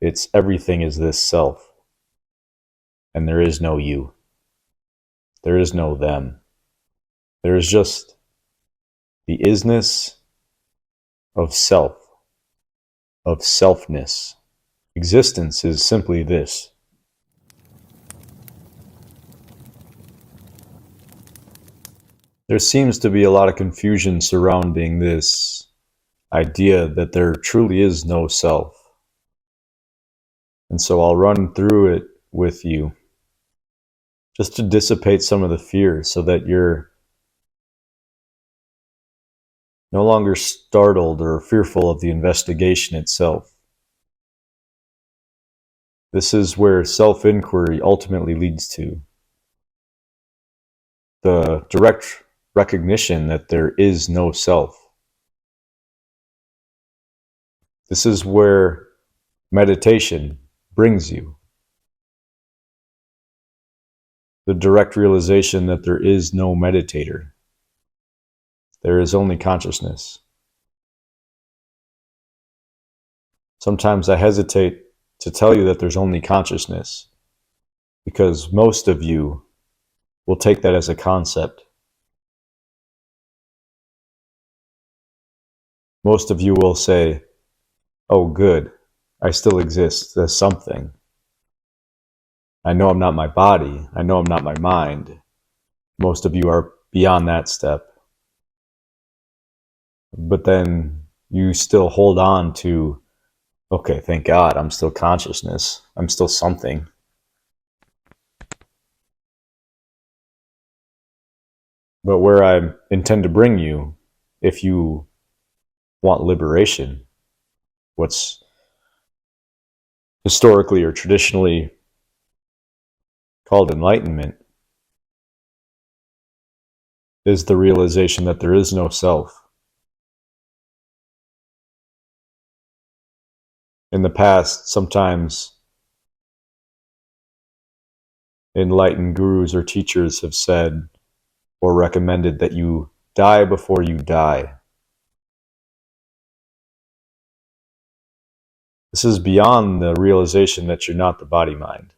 It's everything is this self, and there is no you. There is no them. There is just the isness of self, of selfness. Existence is simply this. There seems to be a lot of confusion surrounding this idea that there truly is no self. And so I'll run through it with you just to dissipate some of the fear so that you're no longer startled or fearful of the investigation itself. This is where self-inquiry ultimately leads to. The direct recognition that there is no self. This is where meditation brings you. The direct realization that there is no meditator. There is only consciousness. Sometimes I hesitate to tell you that there's only consciousness because most of you will take that as a concept. Most of you will say, oh good, I still exist as something. I know I'm not my body. I know I'm not my mind. Most of you are beyond that step. But then you still hold on to, okay, thank God, I'm still consciousness. I'm still something. But where I intend to bring you, if you want liberation, what's historically or traditionally called enlightenment, is the realization that there is no self. In the past, sometimes enlightened gurus or teachers have said or recommended that you die before you die. This is beyond the realization that you're not the body-mind.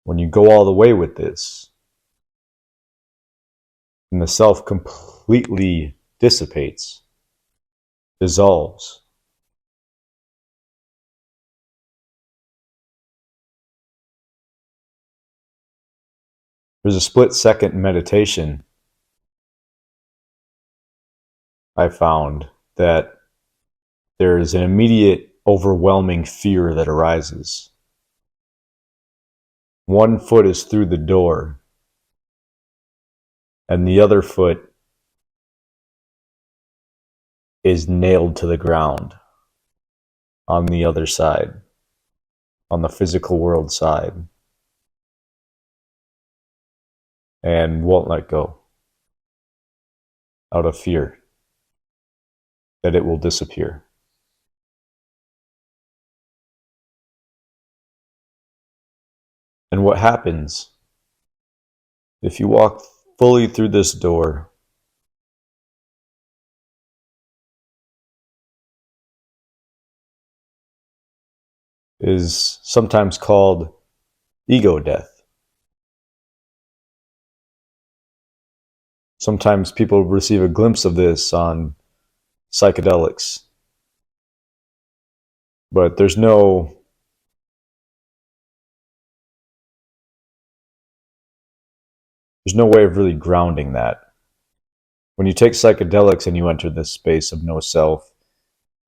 When you go all the way with this, and the self completely dissipates, dissolves. There's a split-second meditation I found that there is an immediate, overwhelming fear that arises. One foot is through the door, and the other foot is nailed to the ground on the other side, on the physical world side, and won't let go out of fear that it will disappear. And what happens if you walk fully through this door is sometimes called ego death. Sometimes people receive a glimpse of this on psychedelics, but there's no way of really grounding that. When you take psychedelics and you enter this space of no self,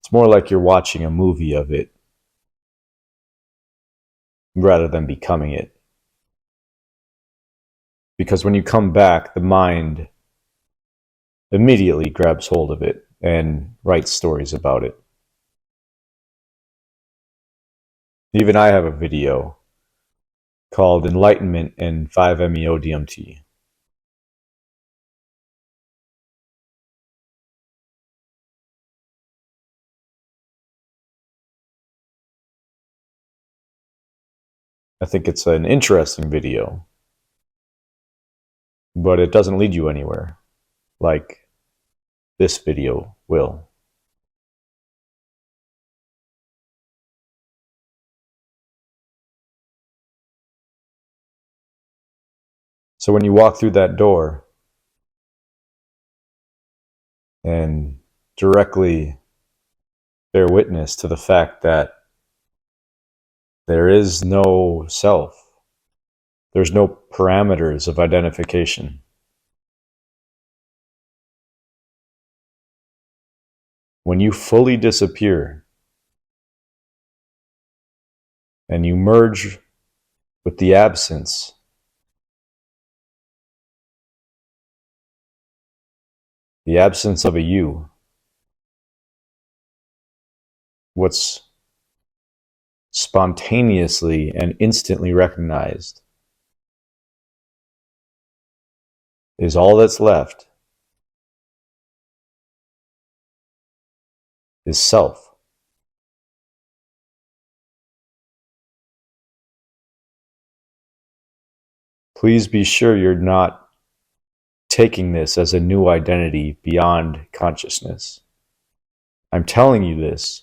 it's more like you're watching a movie of it rather than becoming it. Because when you come back, the mind immediately grabs hold of it and writes stories about it. Even I have a video called Enlightenment and 5-MeO-DMT. I think it's an interesting video, but it doesn't lead you anywhere like this video will. So when you walk through that door and directly bear witness to the fact that there is no self, there's no parameters of identification. When you fully disappear and you merge with the absence, of a you, what's spontaneously and instantly recognized is all that's left is self. Please be sure you're not taking this as a new identity beyond consciousness. I'm telling you this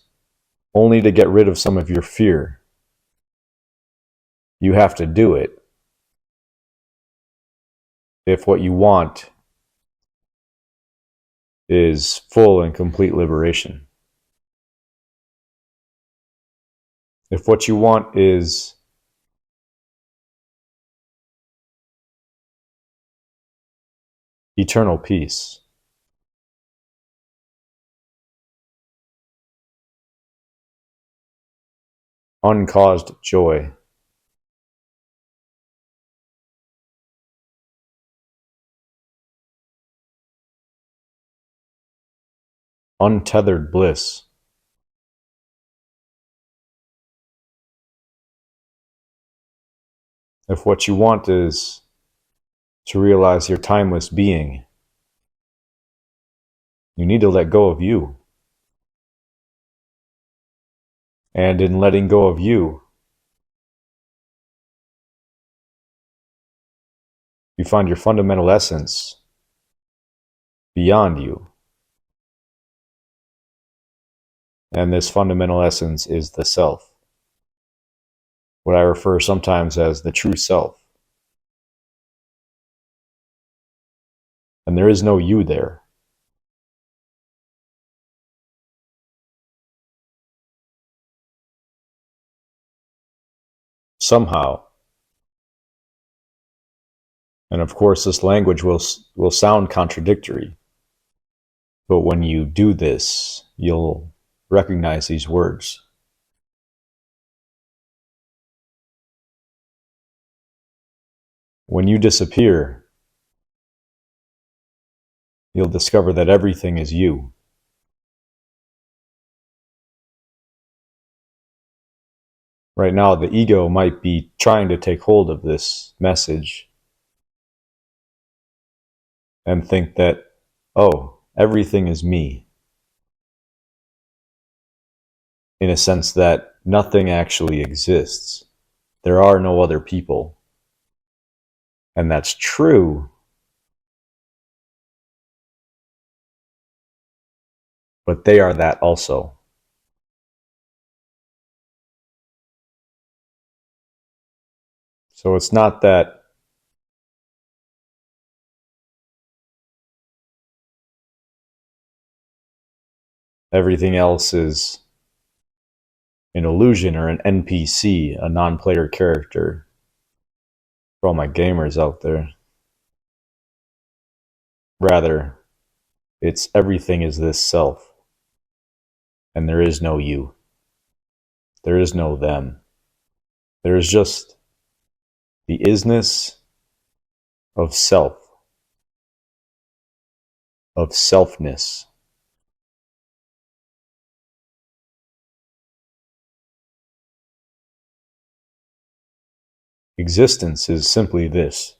only to get rid of some of your fear. You have to do it if what you want is full and complete liberation. If what you want is eternal peace, uncaused joy, untethered bliss, if what you want is to realize your timeless being, you need to let go of you. And in letting go of you, you find your fundamental essence beyond you. And this fundamental essence is the self, what I refer sometimes as the true self. And there is no you there. Somehow, and of course this language will sound contradictory, but when you do this, you'll recognize these words. When you disappear, you'll discover that everything is you. Right now, the ego might be trying to take hold of this message and think that, oh, everything is me, in a sense that nothing actually exists. There are no other people. And that's true, but they are that also. So it's not that everything else is an illusion or an NPC, a non-player character. For all my gamers out there. Rather, it's everything is this self. And there is no you. There is no them. There is just the isness of self, of selfness. Existence is simply this.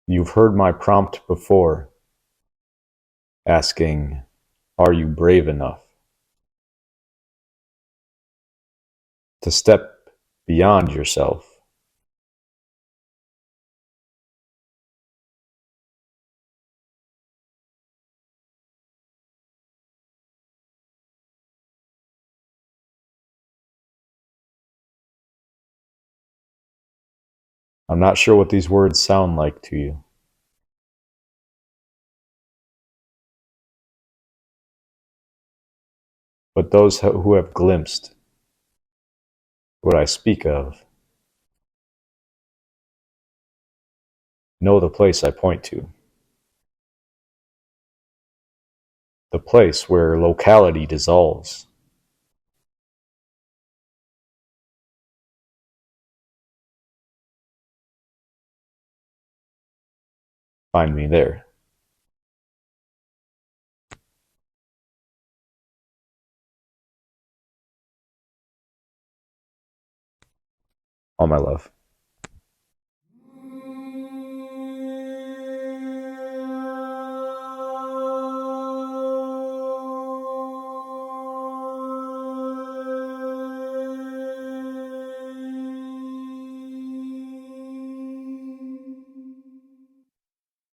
You've heard my prompt before, asking, are you brave enough to step beyond yourself I'm not sure what these words sound like to you, but those who have glimpsed what I speak of know the place I point to, the place where locality dissolves. Find me there. All my love.